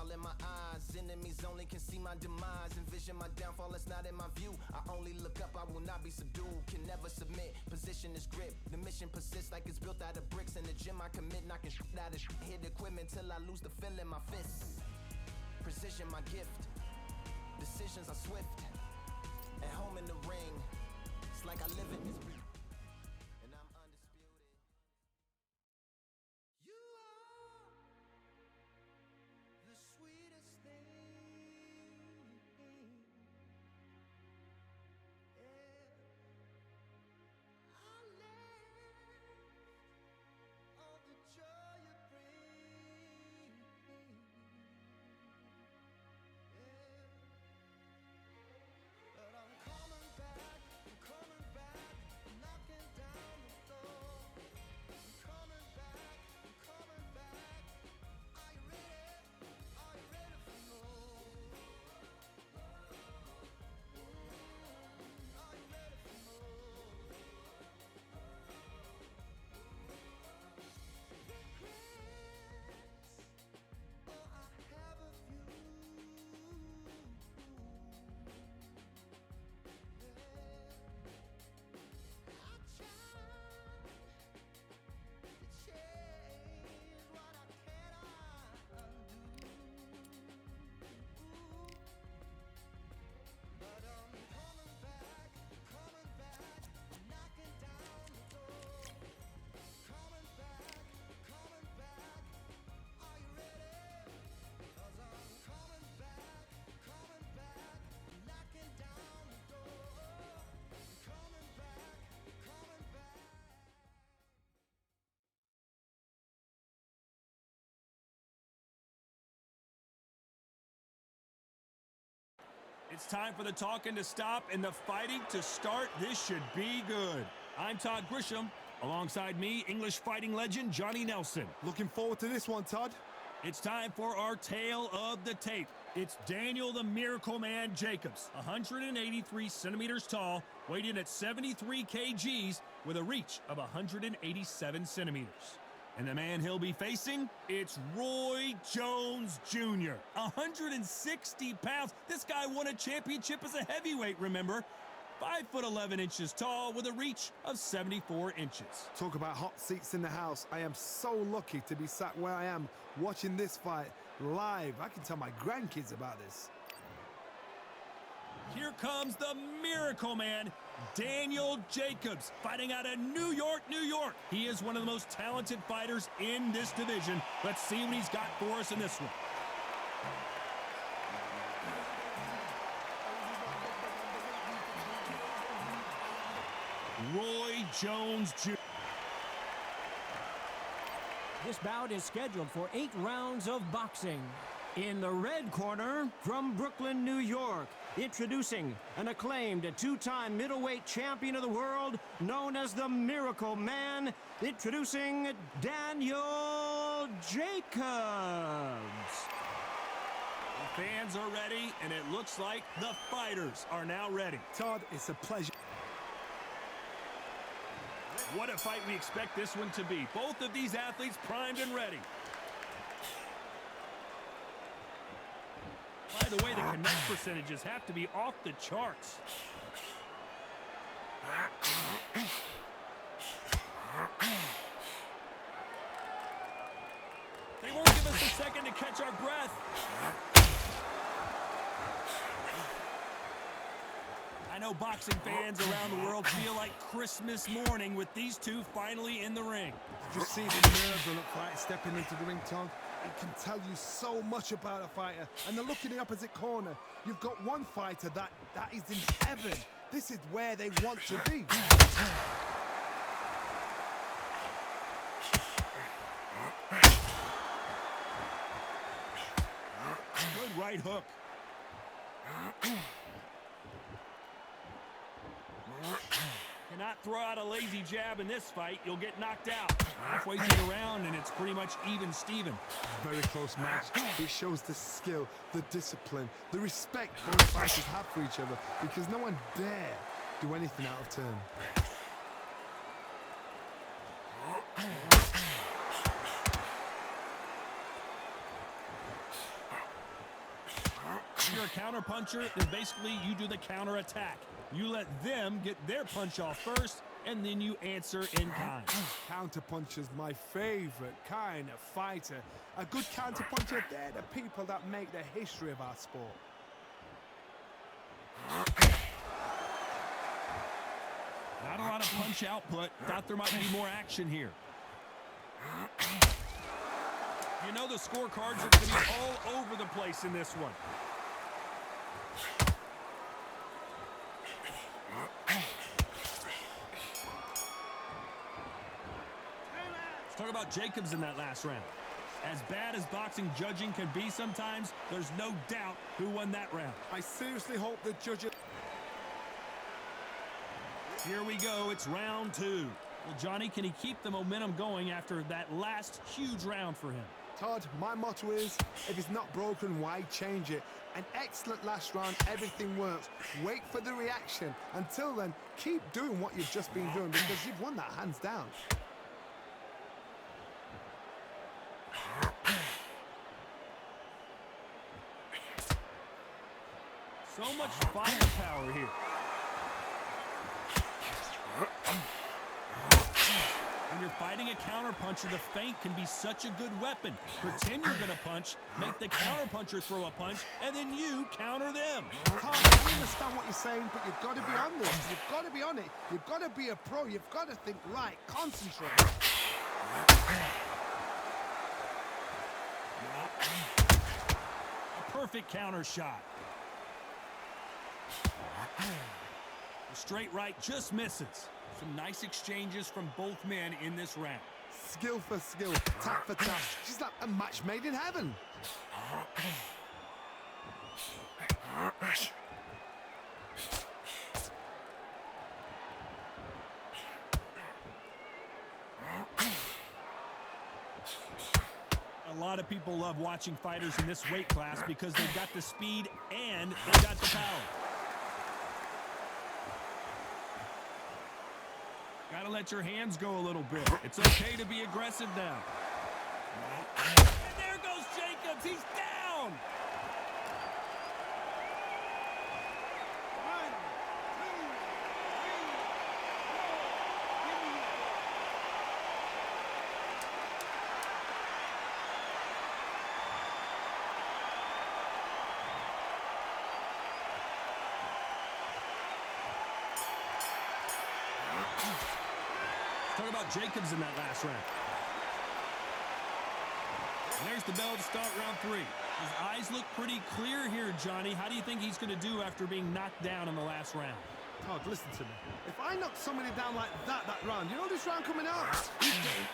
all in my eyes. Enemies only can see my demise. Envision my downfall, it's not in my view. I only look up, I will not be subdued. Can never submit, position is grip. The mission persists like it's built out of bricks. In the gym I commit, knocking shit out of shit. Hit equipment till I lose the feel in my fists. Precision my gift. Decisions are swift. At home in the ring, it's like I live in this brief. And I'm undisputed. You are the sweetest thing. I left all the joy you bring. But I'm coming back, knocking down the door. I'm coming back. Are you ready? Are you ready for more? Are you ready for more? Regrets, oh, I have a few. I tried to change what I cannot undo. But I'm coming back, knocking down the door. Coming back. Are you ready? 'Cause I'm coming back, knocking down the door. Coming back. It's time for the talking to stop and the fighting to start. This should be good. I'm Todd Grisham. Alongside me, English fighting legend Johnny Nelson. Looking forward to this one, Todd. It's time for our tale of the tape. It's Daniel the Miracle Man Jacobs, 183 centimeters tall, weighed in at 73 kgs with a reach of 187 centimeters. And the man he'll be facing, it's Roy Jones Jr., 160 pounds. This guy won a championship as a heavyweight, remember? 5'11" tall with a reach of 74 inches. Talk about hot seats in the house. I am so lucky to be sat where I am watching this fight live. I can tell my grandkids about this. Here comes the Miracle Man, Daniel Jacobs, fighting out of New York, New York. He is one of the most talented fighters in this division. Let's see what he's got for us in this one. Roy Jones Jr. This bout is scheduled for 8 rounds of boxing. In the red corner, from Brooklyn, New York, introducing an acclaimed 2-time middleweight champion of the world, known as the Miracle Man, introducing Daniel Jacobs. The fans are ready, and it looks like the fighters are now ready. Todd, it's a pleasure. What a fight we expect this one to be. Both of these athletes primed and ready. By the way, the connect percentages have to be off the charts. They won't give us a second to catch our breath. I know boxing fans around the world feel like Christmas morning with these two finally in the ring. Just see the nerves on a fight stepping into the ring, Todd. It can tell you so much about a fighter. And then look in the opposite corner. You've got one fighter that is in heaven. This is where they want to be. Good right hook. Cannot throw out a lazy jab in this fight. You'll get knocked out. Halfway through the round, and it's pretty much even Steven. Very close match. It shows the skill, the discipline, the respect both fighters have for each other, because no one dare do anything out of turn. counterpuncher, then basically you do the counterattack. You let them get their punch off first, and then you answer in kind. Counterpuncher's my favorite kind of fighter. A good counterpuncher, they're the people that make the history of our sport. Not a lot of punch output. Thought there might be more action here. You know the scorecards are going to be all over the place in this one. Let's talk about Jacobs in that last round. As bad as boxing judging can be sometimes, there's no doubt who won that round. I seriously hope the judges... Here we go, it's round 2. Well, Johnny, can he keep the momentum going after that last huge round for him? Todd, my motto is, if it's not broken, why change it? An excellent last round, everything works. Wait for the reaction. Until then, keep doing what you've just been doing because you've won that hands down. So much firepower here. When you're fighting a counterpuncher, the feint can be such a good weapon. Pretend you're going to punch, make the counterpuncher throw a punch, and then you counter them. Tom, I understand what you're saying, but you've got to be on this. You've got to be on it. You've got to be a pro. You've got to think right. Concentrate. A perfect counter shot. The straight right just misses. Some nice exchanges from both men in this round. Skill for skill, tap for tap. She's like a match made in heaven. A lot of people love watching fighters in this weight class because they've got the speed and they've got the power. Gotta let your hands go a little bit. It's okay to be aggressive now. And there goes Jacobs. He's down. Talk about Jacobs in that last round. And there's the bell to start round 3. His eyes look pretty clear here, Johnny. How do you think he's going to do after being knocked down in the last round? Todd, listen to me. If I knock somebody down like that round, you know this round coming out? He's getting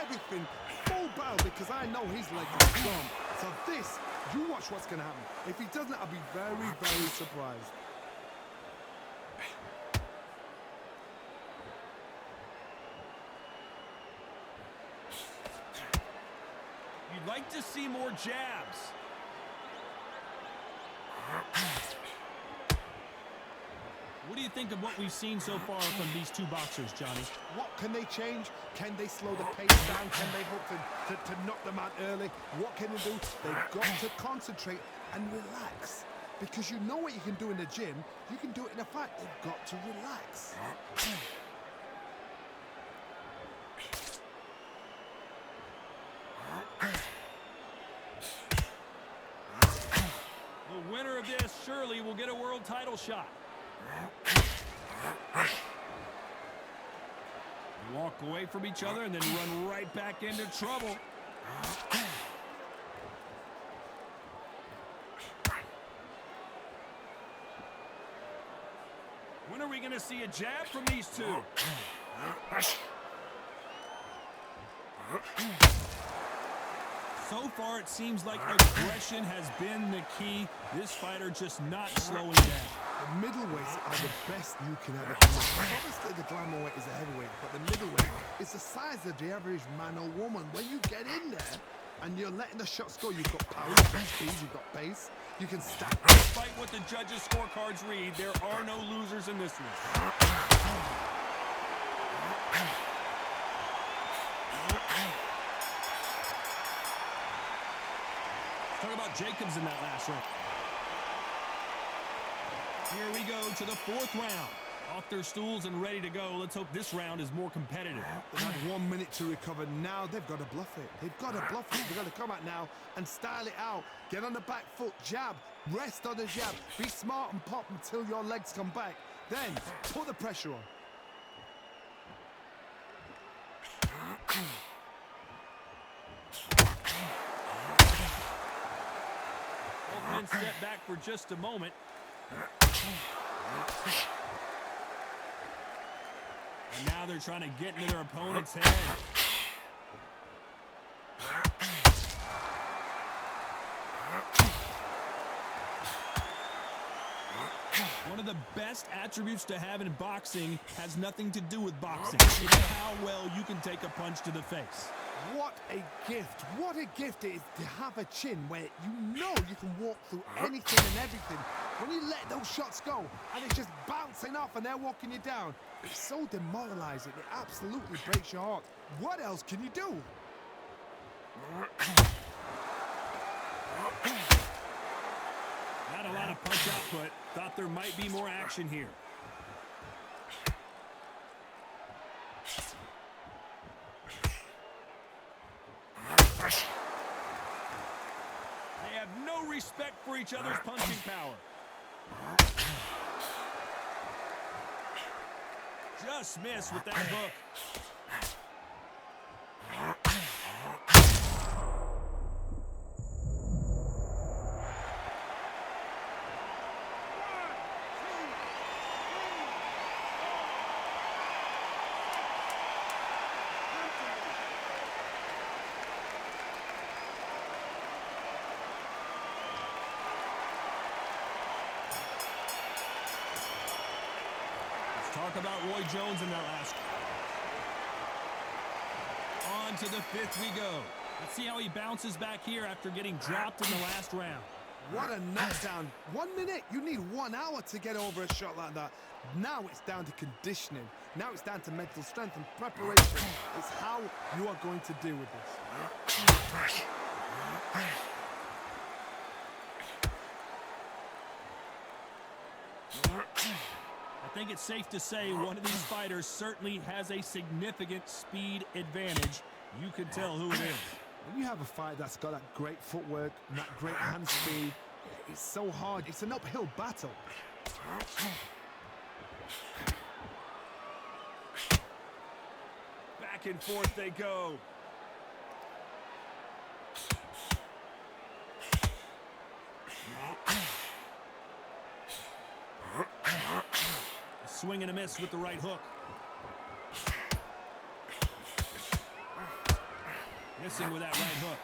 everything, full barrel because I know his legs are gone. So this, you watch what's going to happen. If he doesn't, I'll be very, very surprised. You'd like to see more jabs. What do you think of what we've seen so far from these two boxers, Johnny? What can they change? Can they slow the pace down? Can they hope to knock them out early? What can they do? They've got to concentrate and relax. Because you know what you can do in the gym, you can do it in a fight. They've got to relax. The winner of this surely will get a world title shot. They walk away from each other and then run right back into trouble. When are we going to see a jab from these two? So far, it seems like aggression has been the key. This fighter just not slowing down. The middleweights are the best you can ever come up. Obviously, the glamour weight is a heavyweight, but the middleweight is the size of the average man or woman. When you get in there and you're letting the shots go, you've got power, you've got speed, you've got pace, you can stack. Despite what the judges' scorecards read, there are no losers in this one. Talk about Jacobs in that last round. Here we go to the fourth round. Off their stools and ready to go. Let's hope this round is more competitive. They've had 1 minute to recover. Now they've got to bluff it. They've got to bluff it. They've got to come out now and style it out. Get on the back foot, jab, rest on the jab. Be smart and pop until your legs come back. Then put the pressure on. Both men step back for just a moment. And now they're trying to get into their opponent's head. One of the best attributes to have in boxing has nothing to do with boxing. It's how well you can take a punch to the face. What a gift. What a gift it is to have a chin where you know you can walk through anything and everything. When you let those shots go and it's just bouncing off and they're walking you down, it's so demoralizing. It absolutely breaks your heart. What else can you do? Not a lot of punch output. Thought there might be more action here. They have no respect for each other's punching power. Just missed with that hook. Talk about Roy Jones in that last. On to the fifth we go. Let's see how he bounces back here after getting dropped in the last round. What a knockdown. 1 minute. You need 1 hour to get over a shot like that. Now it's down to conditioning. Now it's down to mental strength and preparation. It's how you are going to deal with this. I think it's safe to say one of these fighters certainly has a significant speed advantage. You can tell who it is. When you have a fight that's got that great footwork and that great hand speed, it's so hard. It's an uphill battle. Back and forth they go. Swing and a miss with the right hook. Missing with that right hook.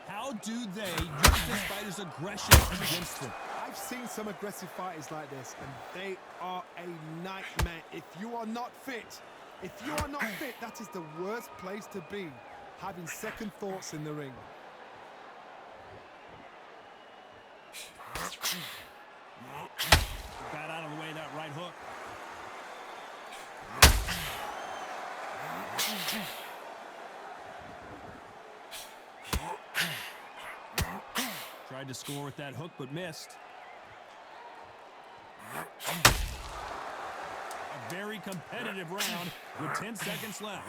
How do they use this fighter's aggression against them? I've seen some aggressive fighters like this, and they are a nightmare. If you are not fit, that is the worst place to be. Having second thoughts in the ring. Got out of the way that right hook. Tried to score with that hook, but missed. A very competitive round with 10 seconds left.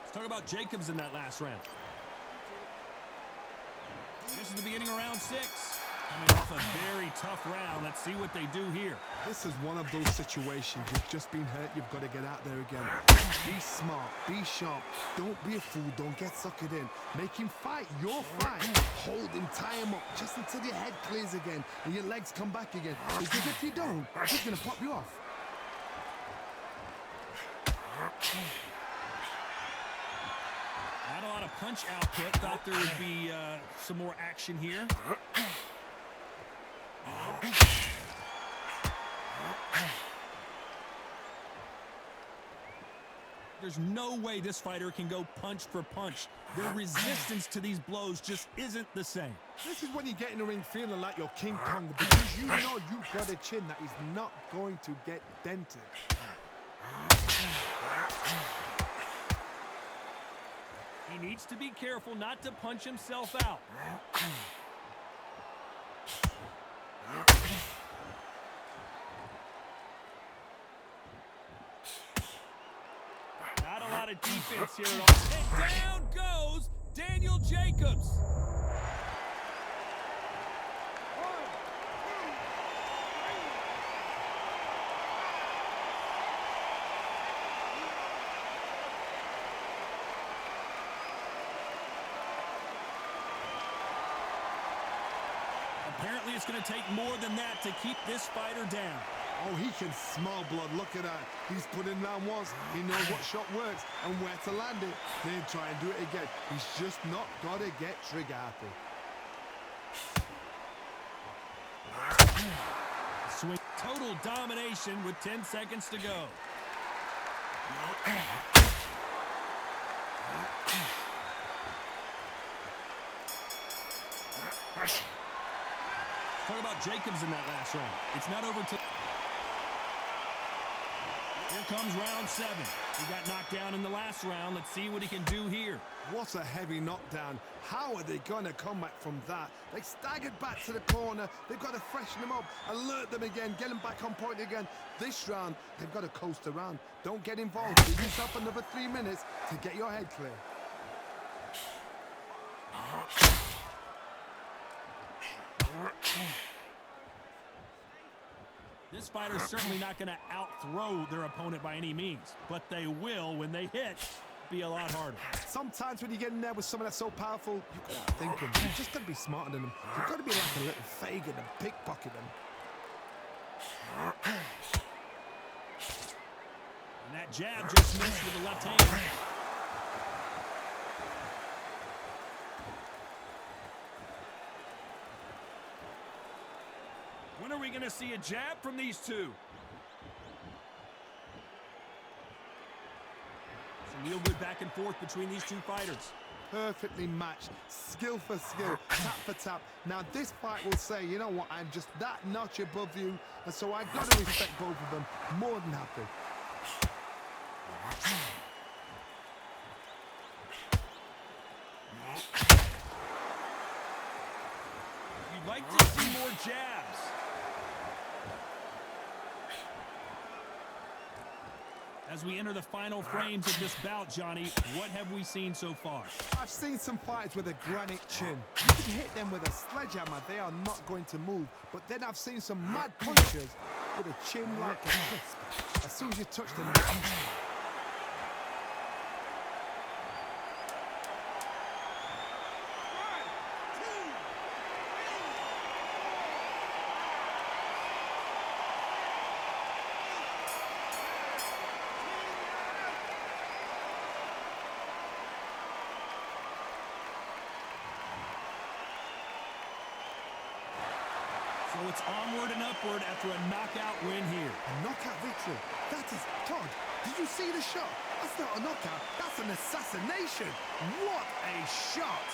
Let's talk about Jacobs in that last round. This is the beginning of round 6. Coming off a very tough round. Let's see what they do here. This is one of those situations. You've just been hurt. You've got to get out there again. Be smart. Be sharp. Don't be a fool. Don't get suckered in. Make him fight your fight. Hold him. Tie him up just until your head clears again and your legs come back again. Because if you don't, he's going to pop you off. Not a lot of punch output. Thought there would be some more action here. There's no way this fighter can go punch for punch. Their resistance to these blows just isn't the same. This is when you get in the ring feeling like you're King Kong, because you know you've got a chin that is not going to get dented. He needs to be careful not to punch himself out. Not a lot of defense here at all. And down goes Daniel Jacobs. Apparently, it's going to take more than that to keep this fighter down. Oh, he can smell blood. Look at that. He's put in round once. He knows what shot works and where to land it. Then try and do it again. He's just not got to get trigger happy. Swing. Total domination with 10 seconds to go. Talk about Jacobs in that last round. It's not over till... Here comes round 7. He got knocked down in the last round. Let's see what he can do here. What a heavy knockdown. How are they going to come back from that? They staggered back to the corner. They've got to freshen them up, alert them again, get them back on point again. This round, they've got to coast around. Don't get involved. Give yourself another 3 minutes to get your head clear. This fighter's certainly not going to out-throw their opponent by any means, but they will, when they hit, be a lot harder. Sometimes when you get in there with someone that's so powerful, you've got to think them. You've just got to be smarter than them. You've got to be like a little Fagin and pickpocket them. And that jab just missed with the left hand. When are we going to see a jab from these two? Some real good back and forth between these two fighters. Perfectly matched, skill for skill, tap for tap. Now this fight will say, you know what, I'm just that notch above you, and so I've got to respect both of them. More than happy. You'd like to see more jabs. As we enter the final frames of this bout, Johnny, what have we seen so far? I've seen some fighters with a granite chin. You can hit them with a sledgehammer, they are not going to move. But then I've seen some mad punchers with a chin like a crisp. As soon as you touch them, So it's onward and upward after a knockout win here. a knockout victory. That is, Todd, did you see the shot? That's not a knockout, that's an assassination. What a shot!